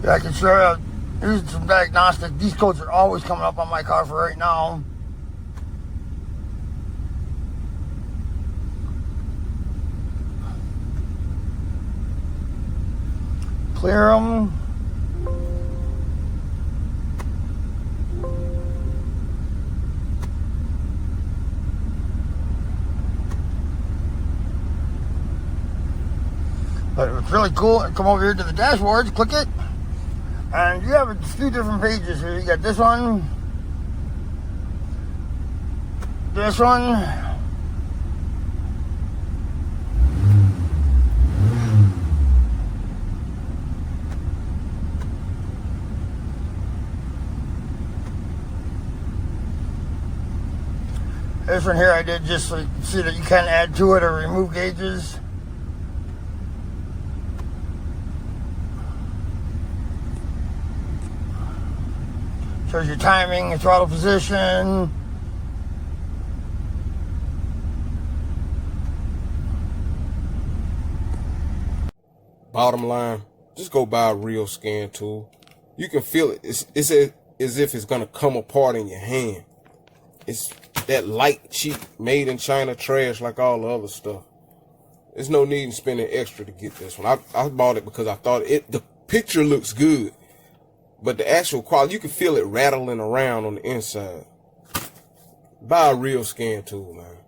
Yeah, I can show you. Here's some diagnostic. These codes are always coming up on my car for right now. Clear them. But it's really cool. Come over here to the dashboards, click it, and you have a few different pages here. You got this one, this one, this one here I did just so you can see that you can add to it or remove gauges. Shows your timing, your throttle position. Bottom line, just go buy a real scan tool. You can feel it. It's as if it's gonna come apart in your hand. It's that light, cheap, made in China trash like all the other stuff. There's no need in spending extra to get this one. I bought it because I thought the picture looks good. But the actual quality, you can feel it rattling around on the inside. Buy a real scan tool, man.